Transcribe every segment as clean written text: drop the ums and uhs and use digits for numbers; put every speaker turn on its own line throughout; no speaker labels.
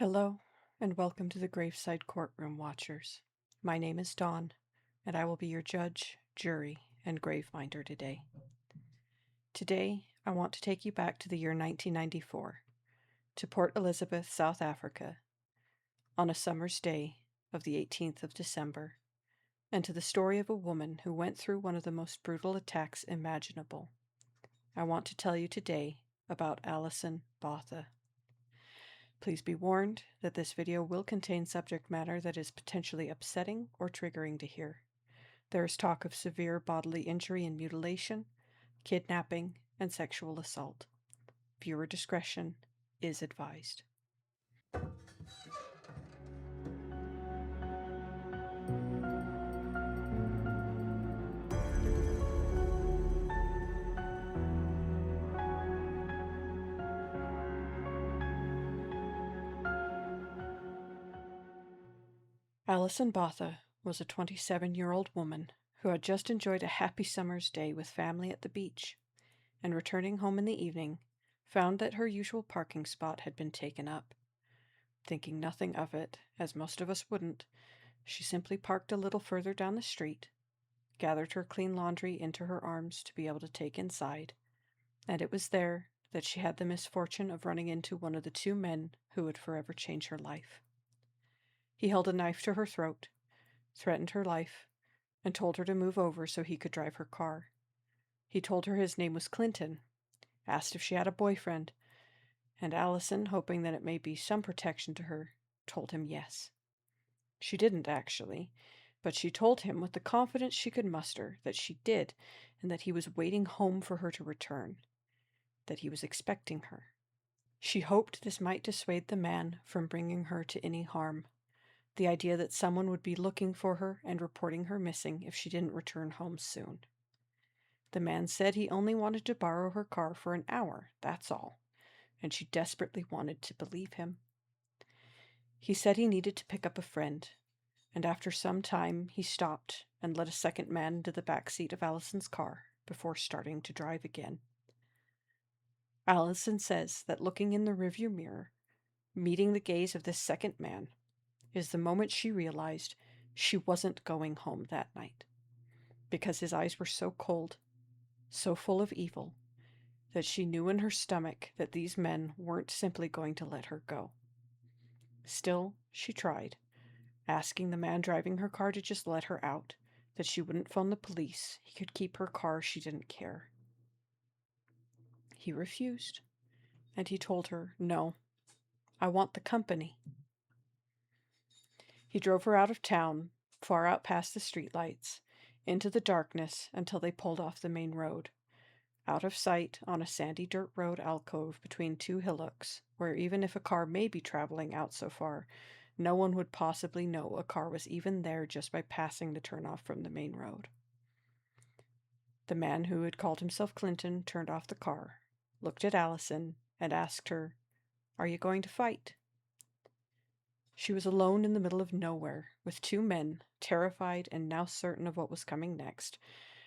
Hello, and welcome to the Graveside Courtroom Watchers. My name is Dawn, and I will be your judge, jury, and graveminder today. Today, I want to take you back to the year 1994, to Port Elizabeth, South Africa, on a summer's day of the 18th of December, and to the story of a woman who went through one of the most brutal attacks imaginable. I want to tell you today about Alison Botha. Please be warned that this video will contain subject matter that is potentially upsetting or triggering to hear. There is talk of severe bodily injury and mutilation, kidnapping, and sexual assault. Viewer discretion is advised. Alison Botha was a 27-year-old woman who had just enjoyed a happy summer's day with family at the beach, and returning home in the evening, found that her usual parking spot had been taken up. Thinking nothing of it, as most of us wouldn't, she simply parked a little further down the street, gathered her clean laundry into her arms to be able to take inside, and it was there that she had the misfortune of running into one of the two men who would forever change her life. He held a knife to her throat, threatened her life, and told her to move over so he could drive her car. He told her his name was Clinton, asked if she had a boyfriend, and Alison, hoping that it may be some protection to her, told him yes. She didn't, actually, but she told him with the confidence she could muster that she did, and that he was waiting home for her to return, that he was expecting her. She hoped this might dissuade the man from bringing her to any harm, the idea that someone would be looking for her and reporting her missing if she didn't return home soon. The man said he only wanted to borrow her car for an hour, that's all, and she desperately wanted to believe him. He said he needed to pick up a friend, and after some time he stopped and let a second man into the back seat of Alison's car before starting to drive again. Alison says that looking in the rearview mirror, meeting the gaze of this second man, is the moment she realized she wasn't going home that night, because his eyes were so cold, so full of evil, that she knew in her stomach that these men weren't simply going to let her go. Still, she tried, asking the man driving her car to just let her out, that she wouldn't phone the police, he could keep her car, she didn't care. He refused, and he told her, "No, I want the company." He drove her out of town, far out past the streetlights, into the darkness until they pulled off the main road, out of sight on a sandy dirt road alcove between two hillocks, where even if a car may be traveling out so far, no one would possibly know a car was even there just by passing the turnoff from the main road. The man who had called himself Clinton turned off the car, looked at Alison, and asked her, "Are you going to fight?" She was alone in the middle of nowhere, with two men, terrified and now certain of what was coming next,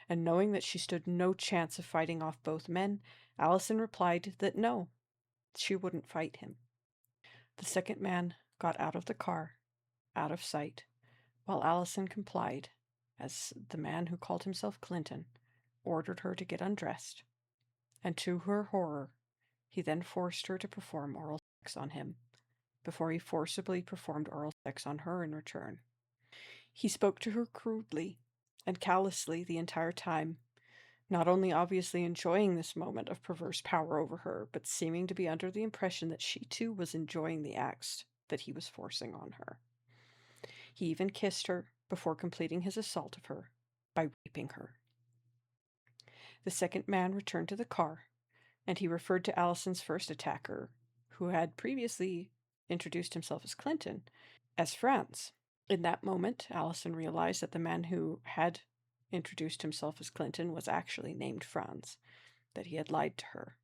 and knowing that she stood no chance of fighting off both men, Alison replied that no, she wouldn't fight him. The second man got out of the car, out of sight, while Alison complied, as the man who called himself Clinton ordered her to get undressed, and to her horror, he then forced her to perform oral sex on him, before he forcibly performed oral sex on her in return. He spoke to her crudely and callously the entire time, not only obviously enjoying this moment of perverse power over her, but seeming to be under the impression that she too was enjoying the acts that he was forcing on her. He even kissed her before completing his assault of her by raping her. The second man returned to the car, and he referred to Alison's first attacker, who had previously introduced himself as Clinton, as Franz. In that moment, Alison realized that the man who had introduced himself as Clinton was actually named Franz, that he had lied to her.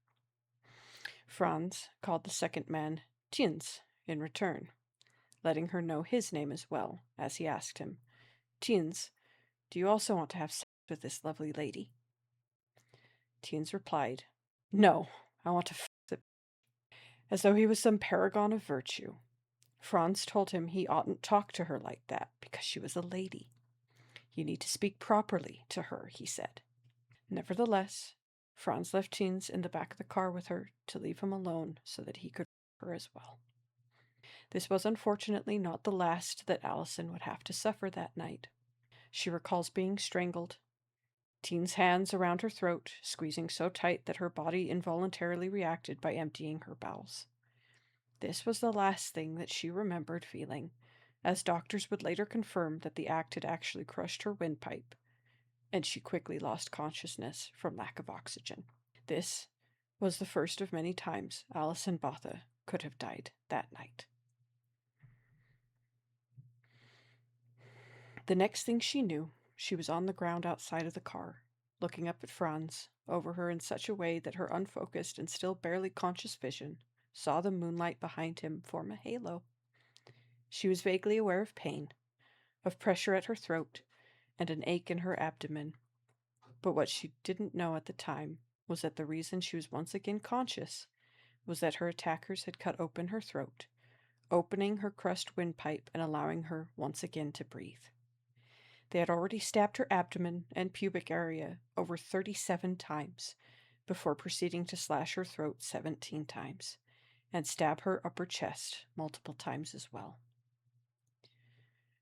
Franz called the second man Tiens in return, letting her know his name as well, as he asked him, "Tiens, do you also want to have sex with this lovely lady?" Tiens replied, "No, I want to f the," as though he was some paragon of virtue. Franz told him he oughtn't talk to her like that because she was a lady. You need to speak properly to her, he said. Nevertheless, Franz left Teens in the back of the car with her to leave him alone so that he could her as well. This was unfortunately not the last that Alison would have to suffer that night. She recalls being strangled, Teen's hands around her throat, squeezing so tight that her body involuntarily reacted by emptying her bowels. This was the last thing that she remembered feeling, as doctors would later confirm that the act had actually crushed her windpipe, and she quickly lost consciousness from lack of oxygen. This was the first of many times Alison Botha could have died that night. The next thing she knew, she was on the ground outside of the car, looking up at Franz, over her in such a way that her unfocused and still barely conscious vision saw the moonlight behind him form a halo. She was vaguely aware of pain, of pressure at her throat, and an ache in her abdomen. But what she didn't know at the time was that the reason she was once again conscious was that her attackers had cut open her throat, opening her crushed windpipe and allowing her once again to breathe. They had already stabbed her abdomen and pubic area over 37 times before proceeding to slash her throat 17 times and stab her upper chest multiple times as well.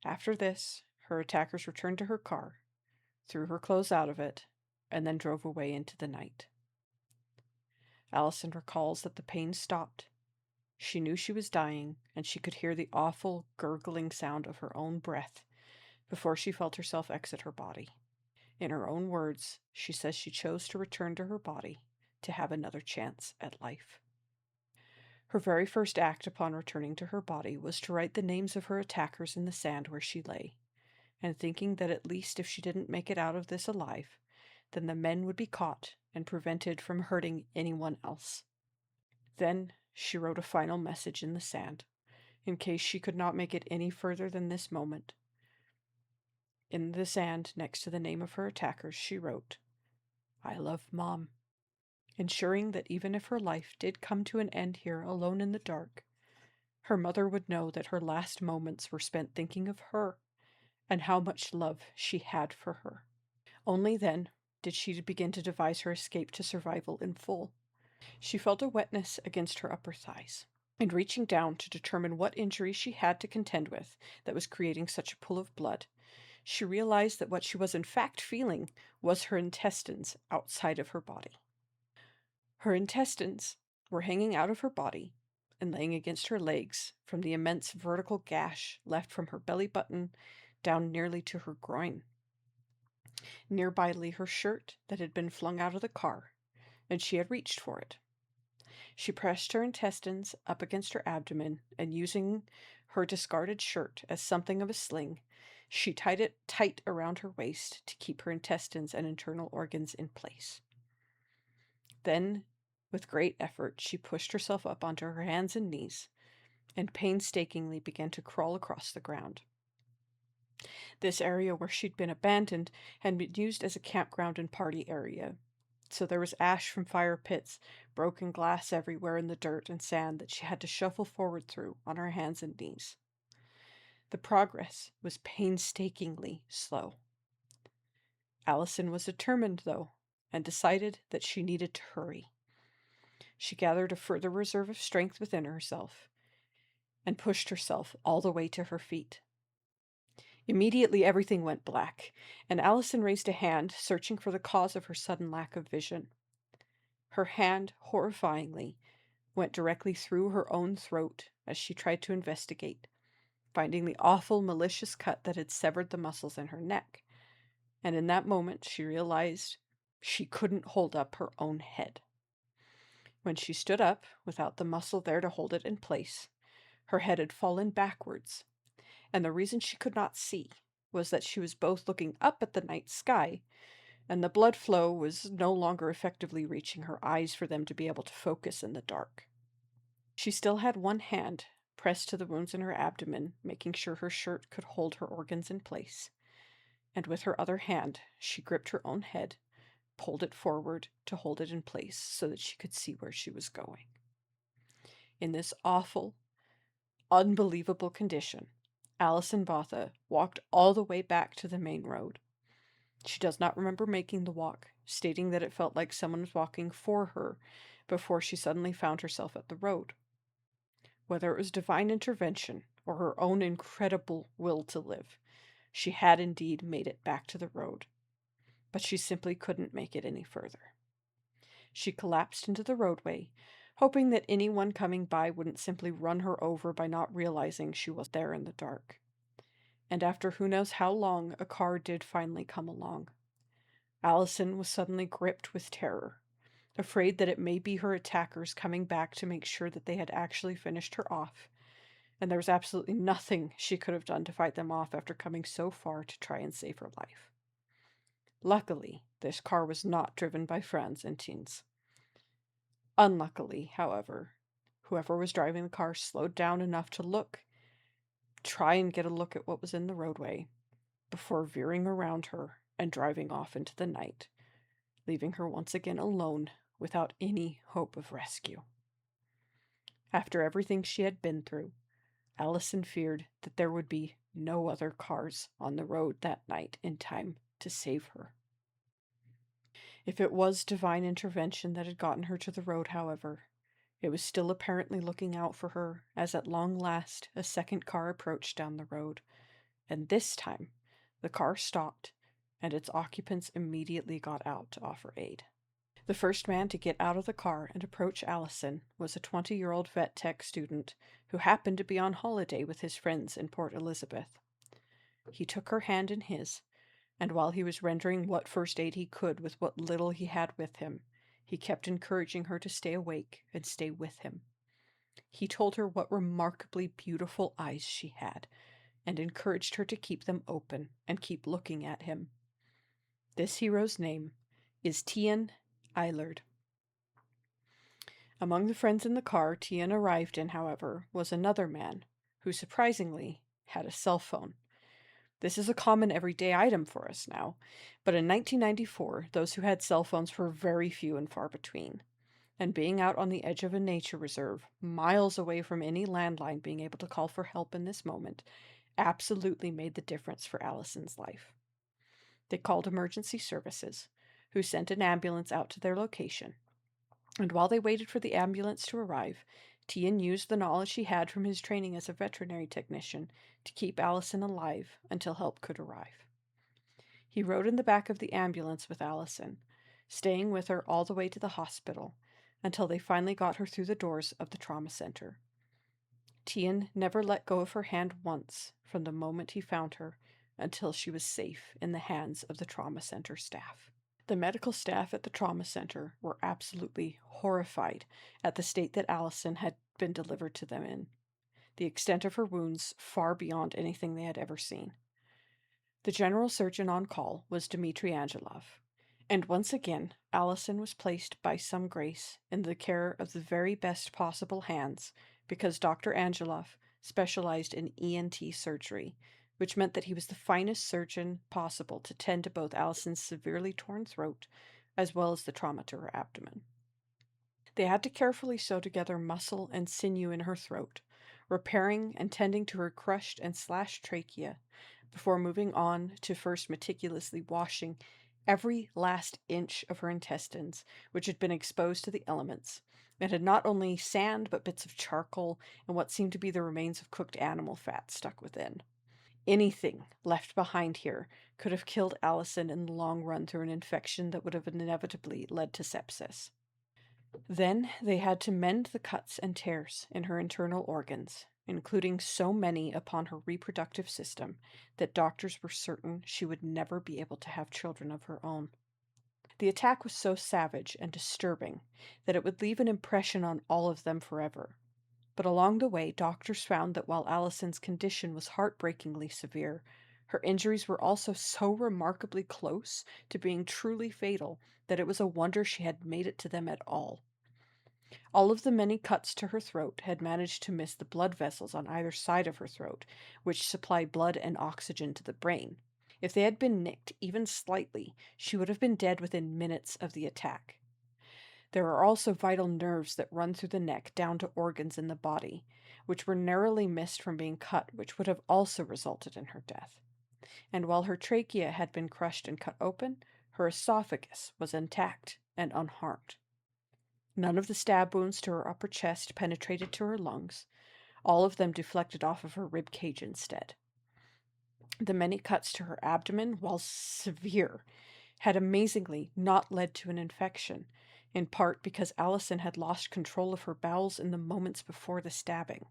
After this, her attackers returned to her car, threw her clothes out of it, and then drove away into the night. Alison recalls that the pain stopped. She knew she was dying, and she could hear the awful, gurgling sound of her own breath before she felt herself exit her body. In her own words, she says she chose to return to her body to have another chance at life. Her very first act upon returning to her body was to write the names of her attackers in the sand where she lay, and thinking that at least if she didn't make it out of this alive, then the men would be caught and prevented from hurting anyone else. Then she wrote a final message in the sand, in case she could not make it any further than this moment. In the sand, next to the name of her attackers, she wrote, "I love Mom," ensuring that even if her life did come to an end here alone in the dark, her mother would know that her last moments were spent thinking of her and how much love she had for her. Only then did she begin to devise her escape to survival in full. She felt a wetness against her upper thighs, and reaching down to determine what injury she had to contend with that was creating such a pool of blood, she realized that what she was in fact feeling was her intestines outside of her body. Her intestines were hanging out of her body and laying against her legs from the immense vertical gash left from her belly button down nearly to her groin. Nearby lay her shirt that had been flung out of the car, and she had reached for it. She pressed her intestines up against her abdomen, and using her discarded shirt as something of a sling, she tied it tight around her waist to keep her intestines and internal organs in place. Then, with great effort, she pushed herself up onto her hands and knees, and painstakingly began to crawl across the ground. This area where she'd been abandoned had been used as a campground and party area, so there was ash from fire pits, broken glass everywhere in the dirt and sand that she had to shuffle forward through on her hands and knees. The progress was painstakingly slow. Alison was determined, though, and decided that she needed to hurry. She gathered a further reserve of strength within herself and pushed herself all the way to her feet. Immediately everything went black, and Alison raised a hand, searching for the cause of her sudden lack of vision. Her hand, horrifyingly, went directly through her own throat as she tried to investigate, finding the awful, malicious cut that had severed the muscles in her neck. And in that moment, she realized she couldn't hold up her own head. When she stood up, without the muscle there to hold it in place, her head had fallen backwards, and the reason she could not see was that she was both looking up at the night sky, and the blood flow was no longer effectively reaching her eyes for them to be able to focus in the dark. She still had one hand pressed to the wounds in her abdomen, making sure her shirt could hold her organs in place, and with her other hand she gripped her own head, pulled it forward to hold it in place so that she could see where she was going. In this awful, unbelievable condition, Alison Botha walked all the way back to the main road. She does not remember making the walk, stating that it felt like someone was walking for her before she suddenly found herself at the road. Whether it was divine intervention or her own incredible will to live, she had indeed made it back to the road, but she simply couldn't make it any further. She collapsed into the roadway, hoping that anyone coming by wouldn't simply run her over by not realizing she was there in the dark. And after who knows how long, a car did finally come along. Alison was suddenly gripped with terror, afraid that it may be her attackers coming back to make sure that they had actually finished her off, and there was absolutely nothing she could have done to fight them off after coming so far to try and save her life. Luckily, this car was not driven by friends and teens. Unluckily, however, whoever was driving the car slowed down enough to try and get a look at what was in the roadway, before veering around her and driving off into the night, leaving her once again alone without any hope of rescue. After everything she had been through, Alison feared that there would be no other cars on the road that night in time to save her. If it was divine intervention that had gotten her to the road, however, it was still apparently looking out for her as at long last a second car approached down the road, and this time the car stopped and its occupants immediately got out to offer aid. The first man to get out of the car and approach Alison was a 20-year-old vet tech student who happened to be on holiday with his friends in Port Elizabeth. He took her hand in his, and while he was rendering what first aid he could with what little he had with him, he kept encouraging her to stay awake and stay with him. He told her what remarkably beautiful eyes she had, and encouraged her to keep them open and keep looking at him. This hero's name is Tian Eilerd. Among the friends in the car Tian arrived in, however, was another man who, surprisingly, had a cell phone. This is a common everyday item for us now, but in 1994, those who had cell phones were very few and far between. And being out on the edge of a nature reserve, miles away from any landline being able to call for help in this moment, absolutely made the difference for Alison's life. They called emergency services, who sent an ambulance out to their location. And while they waited for the ambulance to arrive, Tian used the knowledge he had from his training as a veterinary technician to keep Alison alive until help could arrive. He rode in the back of the ambulance with Alison, staying with her all the way to the hospital until they finally got her through the doors of the trauma center. Tian never let go of her hand once from the moment he found her until she was safe in the hands of the trauma center staff. The medical staff at the trauma center were absolutely horrified at the state that Alison had been delivered to them in, the extent of her wounds far beyond anything they had ever seen. The general surgeon on call was Dmitry Angelov, and once again Alison was placed by some grace in the care of the very best possible hands because Dr. Angelov specialized in ENT surgery, which meant that he was the finest surgeon possible to tend to both Alison's severely torn throat as well as the trauma to her abdomen. They had to carefully sew together muscle and sinew in her throat, repairing and tending to her crushed and slashed trachea, before moving on to first meticulously washing every last inch of her intestines, which had been exposed to the elements, and had not only sand but bits of charcoal and what seemed to be the remains of cooked animal fat stuck within. Anything left behind here could have killed Alison in the long run through an infection that would have inevitably led to sepsis. Then they had to mend the cuts and tears in her internal organs, including so many upon her reproductive system that doctors were certain she would never be able to have children of her own. The attack was so savage and disturbing that it would leave an impression on all of them forever. But along the way, doctors found that while Alison's condition was heartbreakingly severe, her injuries were also so remarkably close to being truly fatal that it was a wonder she had made it to them at all. All of the many cuts to her throat had managed to miss the blood vessels on either side of her throat, which supply blood and oxygen to the brain. If they had been nicked even slightly, she would have been dead within minutes of the attack. There are also vital nerves that run through the neck down to organs in the body, which were narrowly missed from being cut, which would have also resulted in her death. And while her trachea had been crushed and cut open, her esophagus was intact and unharmed. None of the stab wounds to her upper chest penetrated to her lungs. All of them deflected off of her rib cage instead. The many cuts to her abdomen, while severe, had amazingly not led to an infection, in part because Alison had lost control of her bowels in the moments before the stabbing.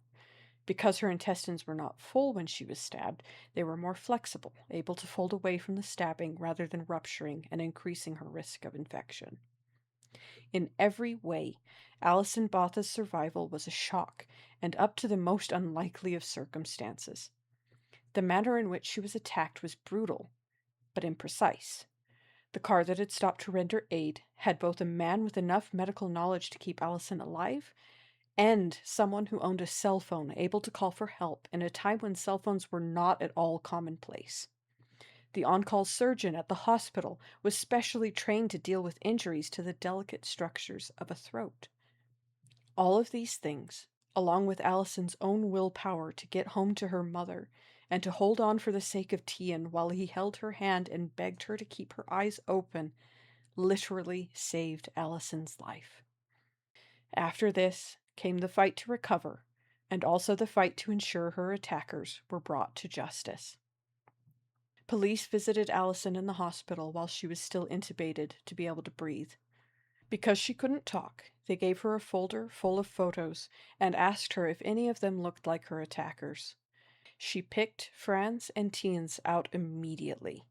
Because her intestines were not full when she was stabbed, they were more flexible, able to fold away from the stabbing rather than rupturing and increasing her risk of infection. In every way, Alison Botha's survival was a shock, and up to the most unlikely of circumstances. The manner in which she was attacked was brutal, but imprecise. The car that had stopped to render aid had both a man with enough medical knowledge to keep Alison alive and someone who owned a cell phone able to call for help in a time when cell phones were not at all commonplace. The on-call surgeon at the hospital was specially trained to deal with injuries to the delicate structures of a throat. All of these things, along with Alison's own willpower to get home to her mother and to hold on for the sake of Tian while he held her hand and begged her to keep her eyes open, literally saved Alison's life. After this came the fight to recover, and also the fight to ensure her attackers were brought to justice. Police visited Alison in the hospital while she was still intubated to be able to breathe. Because she couldn't talk, they gave her a folder full of photos and asked her if any of them looked like her attackers. She picked Franz and Tien's out immediately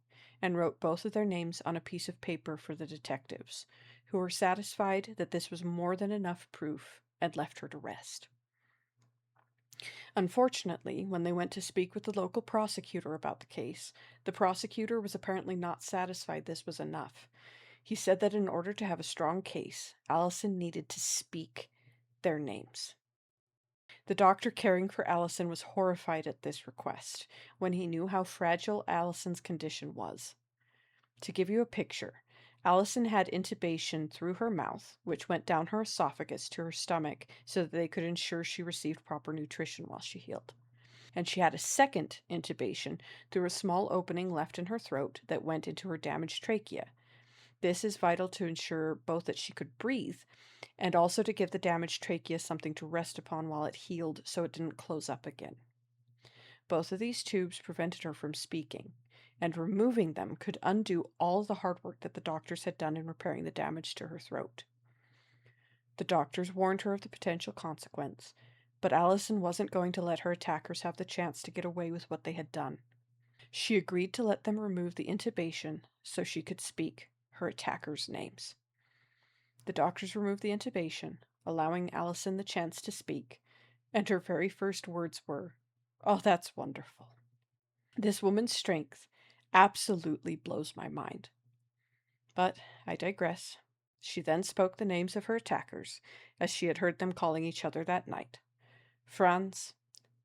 and wrote both of their names on a piece of paper for the detectives, who were satisfied that this was more than enough proof and left her to rest. Unfortunately, when they went to speak with the local prosecutor about the case, the prosecutor was apparently not satisfied this was enough. He said that in order to have a strong case, Alison needed to speak their names. The doctor caring for Alison was horrified at this request when he knew how fragile Alison's condition was. To give you a picture, Alison had intubation through her mouth, which went down her esophagus to her stomach so that they could ensure she received proper nutrition while she healed. And she had a second intubation through a small opening left in her throat that went into her damaged trachea. This is vital to ensure both that she could breathe and also to give the damaged trachea something to rest upon while it healed so it didn't close up again. Both of these tubes prevented her from speaking, and removing them could undo all the hard work that the doctors had done in repairing the damage to her throat. The doctors warned her of the potential consequence, but Alison wasn't going to let her attackers have the chance to get away with what they had done. She agreed to let them remove the intubation so she could speak her attackers' names. The doctors removed the intubation, allowing Alison the chance to speak, and her very first words were, "Oh, that's wonderful." This woman's strength absolutely blows my mind. But I digress. She then spoke the names of her attackers, as she had heard them calling each other that night. Franz,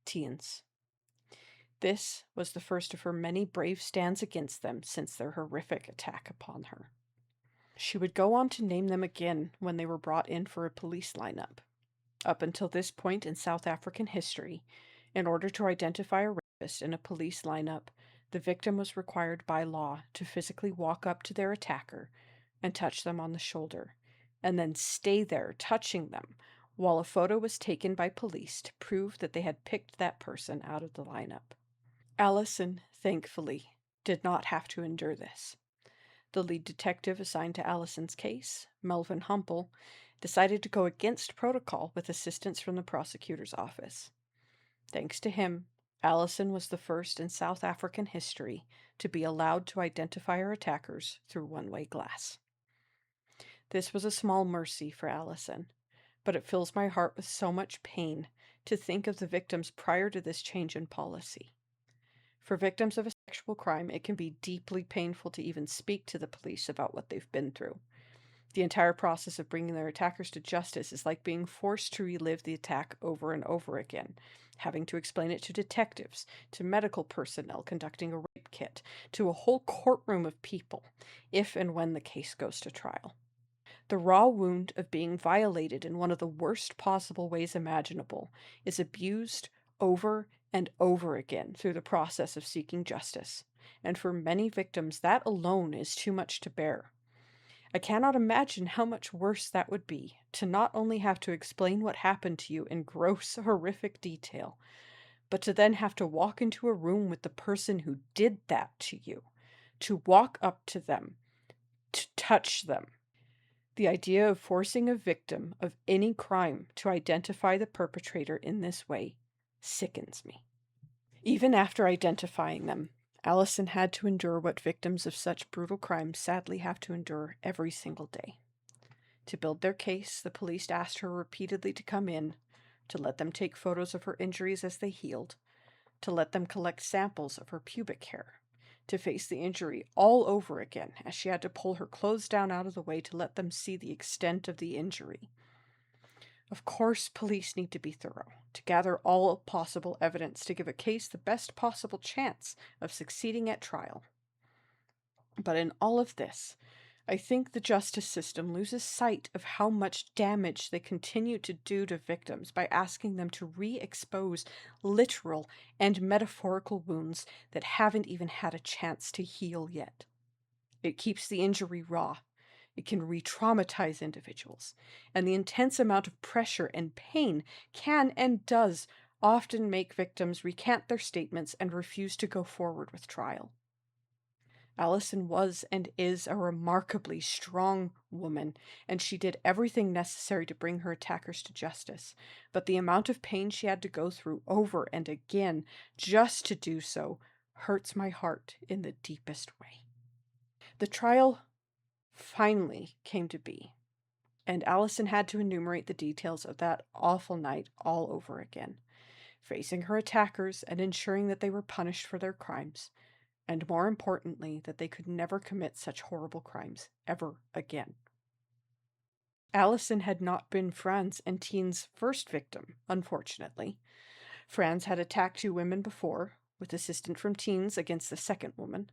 Tiens. This was the first of her many brave stands against them since their horrific attack upon her. She would go on to name them again when they were brought in for a police lineup. Up until this point in South African history, in order to identify a rapist in a police lineup, the victim was required by law to physically walk up to their attacker and touch them on the shoulder, and then stay there touching them while a photo was taken by police to prove that they had picked that person out of the lineup. Alison, thankfully, did not have to endure this. The lead detective assigned to Alison's case, Melvin Humple, decided to go against protocol with assistance from the prosecutor's office. Thanks to him, Alison was the first in South African history to be allowed to identify her attackers through one-way glass. This was a small mercy for Alison, but it fills my heart with so much pain to think of the victims prior to this change in policy. For victims of a sexual crime, it can be deeply painful to even speak to the police about what they've been through. The entire process of bringing their attackers to justice is like being forced to relive the attack over and over again, having to explain it to detectives, to medical personnel conducting a rape kit, to a whole courtroom of people, if and when the case goes to trial. The raw wound of being violated in one of the worst possible ways imaginable is abused over and over again through the process of seeking justice, and for many victims that alone is too much to bear. I cannot imagine how much worse that would be, to not only have to explain what happened to you in gross, horrific detail, but to then have to walk into a room with the person who did that to you, to walk up to them, to touch them. The idea of forcing a victim of any crime to identify the perpetrator in this way sickens me. Even after identifying them, Alison had to endure what victims of such brutal crimes sadly have to endure every single day. To build their case, the police asked her repeatedly to come in, to let them take photos of her injuries as they healed, to let them collect samples of her pubic hair, to face the injury all over again as she had to pull her clothes down out of the way to let them see the extent of the injury. Of course, police need to be thorough, to gather all possible evidence to give a case the best possible chance of succeeding at trial. But in all of this, I think the justice system loses sight of how much damage they continue to do to victims by asking them to re-expose literal and metaphorical wounds that haven't even had a chance to heal yet. It keeps the injury raw. It can re-traumatize individuals, and the intense amount of pressure and pain can and does often make victims recant their statements and refuse to go forward with trial. Alison was and is a remarkably strong woman, and she did everything necessary to bring her attackers to justice. But the amount of pain she had to go through over and again just to do so hurts my heart in the deepest way. The trial finally came to be, and Alison had to enumerate the details of that awful night all over again, facing her attackers and ensuring that they were punished for their crimes, and more importantly, that they could never commit such horrible crimes ever again. Alison had not been Franz and Teen's first victim, unfortunately. Franz had attacked 2 women before, with assistance from Teens against the second woman,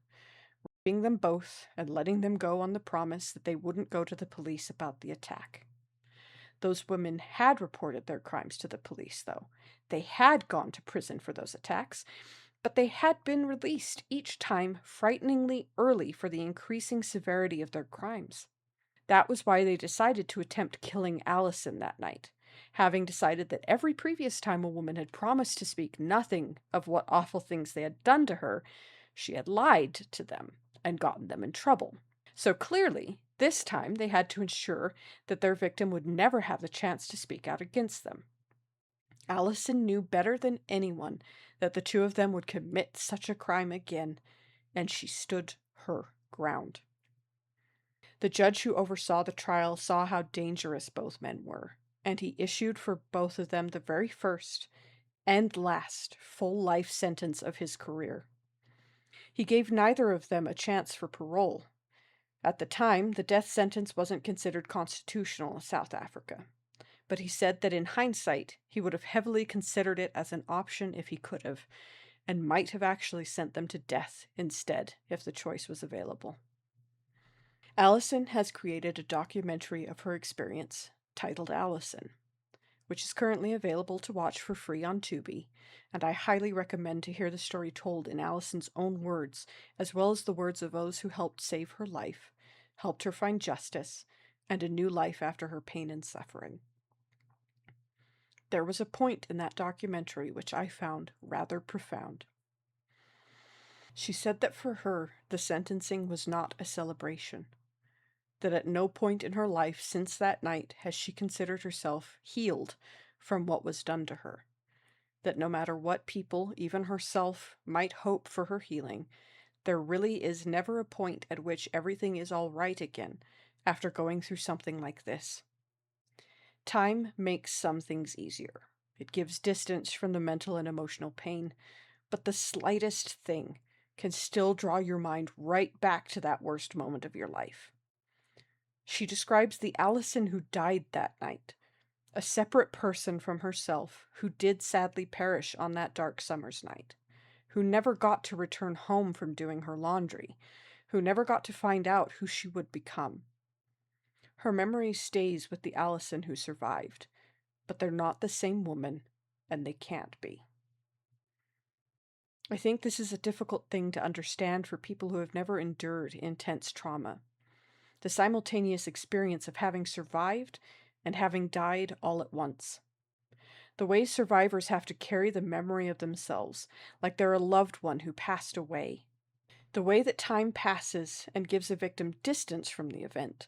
raping them both and letting them go on the promise that they wouldn't go to the police about the attack. Those women had reported their crimes to the police, though. They had gone to prison for those attacks, but they had been released each time frighteningly early for the increasing severity of their crimes. That was why they decided to attempt killing Alison that night, having decided that every previous time a woman had promised to speak nothing of what awful things they had done to her, she had lied to them and gotten them in trouble. So clearly, this time they had to ensure that their victim would never have the chance to speak out against them. Alison knew better than anyone that the 2 of them would commit such a crime again, and she stood her ground. The judge who oversaw the trial saw how dangerous both men were, and he issued for both of them the very first and last full life sentence of his career. He gave neither of them a chance for parole. At the time, the death sentence wasn't considered constitutional in South Africa, but he said that in hindsight, he would have heavily considered it as an option if he could have, and might have actually sent them to death instead if the choice was available. Alison has created a documentary of her experience titled Alison, which is currently available to watch for free on Tubi, and I highly recommend to hear the story told in Alison's own words, as well as the words of those who helped save her life, helped her find justice, and a new life after her pain and suffering. There was a point in that documentary which I found rather profound. She said that for her, the sentencing was not a celebration, that at no point in her life since that night has she considered herself healed from what was done to her, that no matter what people, even herself, might hope for her healing, there really is never a point at which everything is all right again after going through something like this. Time makes some things easier. It gives distance from the mental and emotional pain, but the slightest thing can still draw your mind right back to that worst moment of your life. She describes the Alison who died that night, a separate person from herself who did sadly perish on that dark summer's night, who never got to return home from doing her laundry, who never got to find out who she would become. Her memory stays with the Alison who survived, but they're not the same woman, and they can't be. I think this is a difficult thing to understand for people who have never endured intense trauma. The simultaneous experience of having survived and having died all at once. The way survivors have to carry the memory of themselves like they're a loved one who passed away. The way that time passes and gives a victim distance from the event,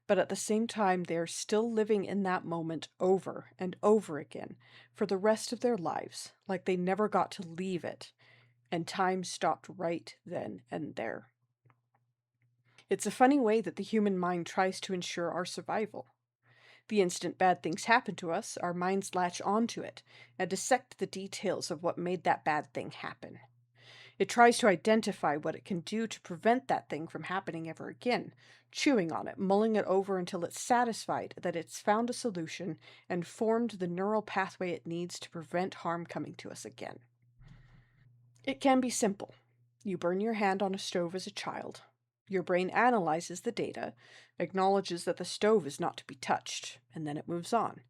but at the same time they are still living in that moment over and over again for the rest of their lives, like they never got to leave it, and time stopped right then and there. It's a funny way that the human mind tries to ensure our survival. The instant bad things happen to us, our minds latch onto it and dissect the details of what made that bad thing happen. It tries to identify what it can do to prevent that thing from happening ever again, chewing on it, mulling it over until it's satisfied that it's found a solution and formed the neural pathway it needs to prevent harm coming to us again. It can be simple. You burn your hand on a stove as a child. Your brain analyzes the data, acknowledges that the stove is not to be touched, and then it moves on.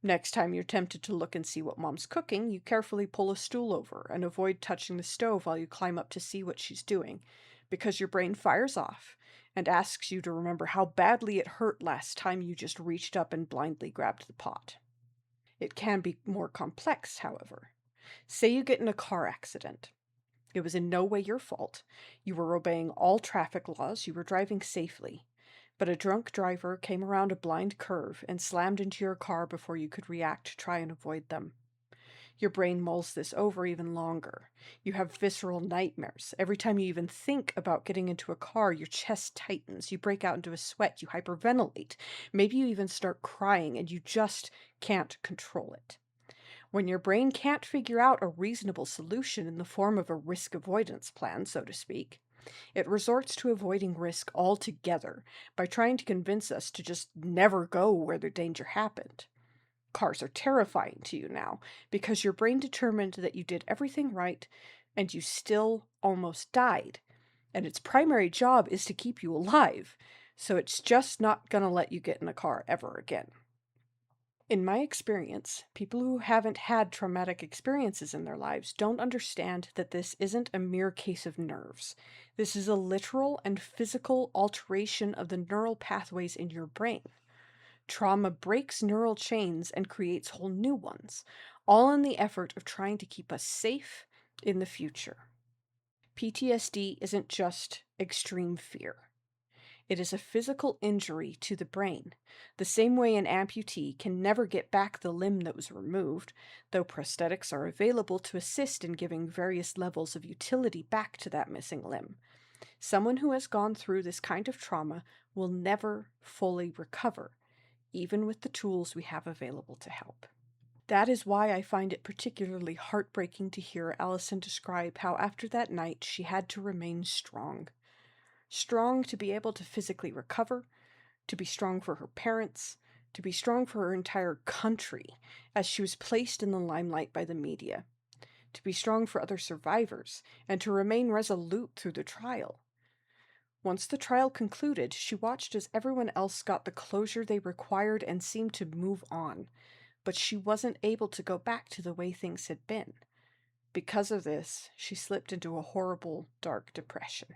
Next time you're tempted to look and see what mom's cooking, you carefully pull a stool over and avoid touching the stove while you climb up to see what she's doing, because your brain fires off and asks you to remember how badly it hurt last time you just reached up and blindly grabbed the pot. It can be more complex, however. Say you get in a car accident. It was in no way your fault. You were obeying all traffic laws, you were driving safely. But a drunk driver came around a blind curve and slammed into your car before you could react to try and avoid them. Your brain mulls this over even longer. You have visceral nightmares. Every time you even think about getting into a car, your chest tightens, you break out into a sweat, you hyperventilate. Maybe you even start crying and you just can't control it. When your brain can't figure out a reasonable solution in the form of a risk avoidance plan, so to speak, it resorts to avoiding risk altogether by trying to convince us to just never go where the danger happened. Cars are terrifying to you now because your brain determined that you did everything right and you still almost died. And its primary job is to keep you alive, so it's just not going to let you get in a car ever again. In my experience, people who haven't had traumatic experiences in their lives don't understand that this isn't a mere case of nerves. This is a literal and physical alteration of the neural pathways in your brain. Trauma breaks neural chains and creates whole new ones, all in the effort of trying to keep us safe in the future. PTSD isn't just extreme fear. It is a physical injury to the brain, the same way an amputee can never get back the limb that was removed, though prosthetics are available to assist in giving various levels of utility back to that missing limb. Someone who has gone through this kind of trauma will never fully recover, even with the tools we have available to help. That is why I find it particularly heartbreaking to hear Alison describe how after that night she had to remain strong. Strong to be able to physically recover, to be strong for her parents, to be strong for her entire country as she was placed in the limelight by the media, to be strong for other survivors, and to remain resolute through the trial. Once the trial concluded, she watched as everyone else got the closure they required and seemed to move on, but she wasn't able to go back to the way things had been. Because of this, she slipped into a horrible, dark depression.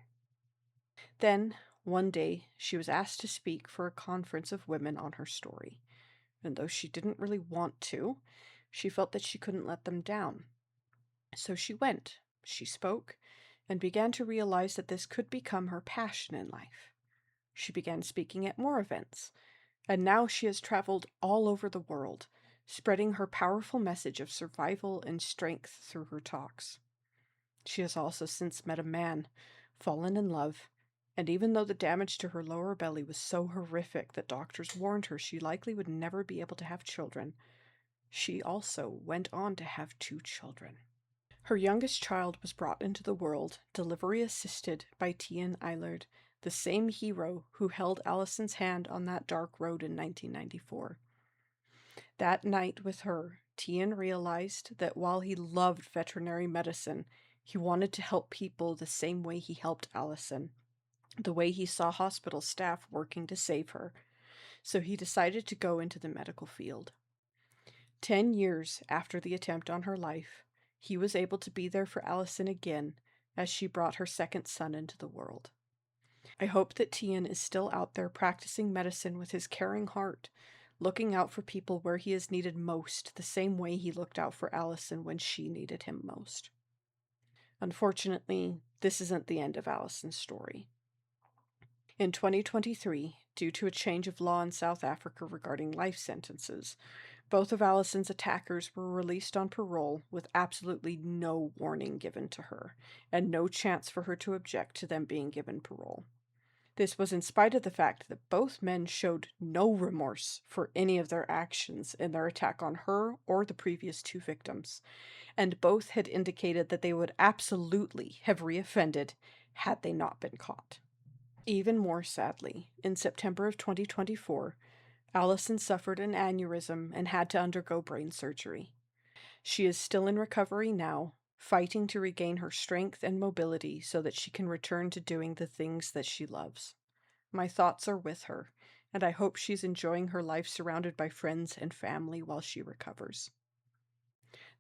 Then, one day, she was asked to speak for a conference of women on her story, and though she didn't really want to, she felt that she couldn't let them down. So she went, she spoke, and began to realize that this could become her passion in life. She began speaking at more events, and now she has traveled all over the world, spreading her powerful message of survival and strength through her talks. She has also since met a man, fallen in love, and even though the damage to her lower belly was so horrific that doctors warned her she likely would never be able to have children, she also went on to have 2 children. Her youngest child was brought into the world, delivery assisted, by Tian Eilert, the same hero who held Alison's hand on that dark road in 1994. That night with her, Tian realized that while he loved veterinary medicine, he wanted to help people the same way he helped Alison, the way he saw hospital staff working to save her. so he decided to go into the medical field. 10 years after the attempt on her life, he was able to be there for Alison again as she brought her second son into the world. I hope that Tian is still out there practicing medicine with his caring heart, looking out for people where he is needed most, the same way he looked out for Alison when she needed him most. Unfortunately, this isn't the end of Alison's story. In 2023, due to a change of law in South Africa regarding life sentences, both of Alison's attackers were released on parole with absolutely no warning given to her, and no chance for her to object to them being given parole. This was in spite of the fact that both men showed no remorse for any of their actions in their attack on her or the previous two victims, and both had indicated that they would absolutely have reoffended had they not been caught. Even more sadly, in September of 2024, Alison suffered an aneurysm and had to undergo brain surgery. She is still in recovery now, fighting to regain her strength and mobility so that she can return to doing the things that she loves. My thoughts are with her, and I hope she's enjoying her life surrounded by friends and family while she recovers.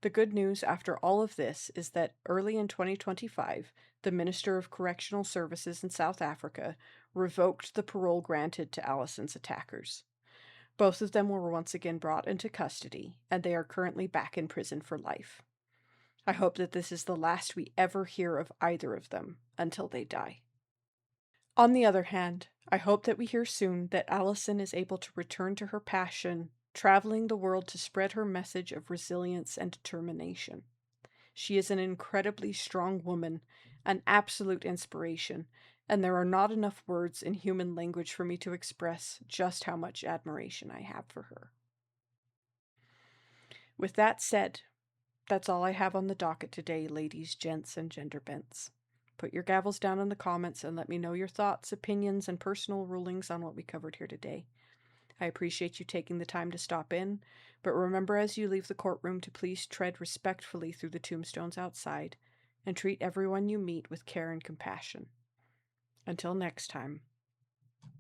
The good news after all of this is that early in 2025, the Minister of Correctional Services in South Africa revoked the parole granted to Alison's attackers. Both of them were once again brought into custody, and they are currently back in prison for life. I hope that this is the last we ever hear of either of them until they die. On the other hand, I hope that we hear soon that Alison is able to return to her passion, traveling the world to spread her message of resilience and determination. She is an incredibly strong woman, an absolute inspiration, and there are not enough words in human language for me to express just how much admiration I have for her. With that said, that's all I have on the docket today, ladies, gents, and gender bents. Put your gavels down in the comments and let me know your thoughts, opinions, and personal rulings on what we covered here today. I appreciate you taking the time to stop in, but remember as you leave the courtroom to please tread respectfully through the tombstones outside and treat everyone you meet with care and compassion. Until next time,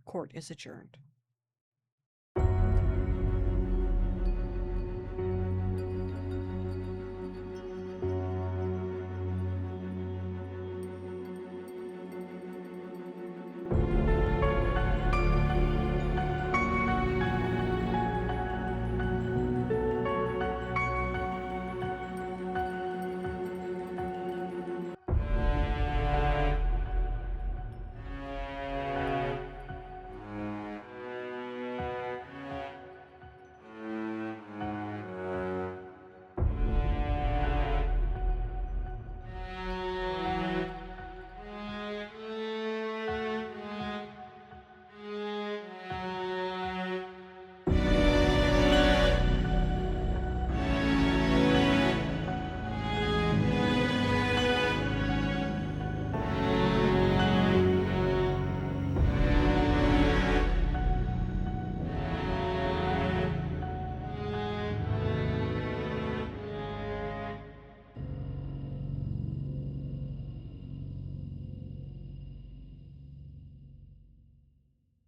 court is adjourned.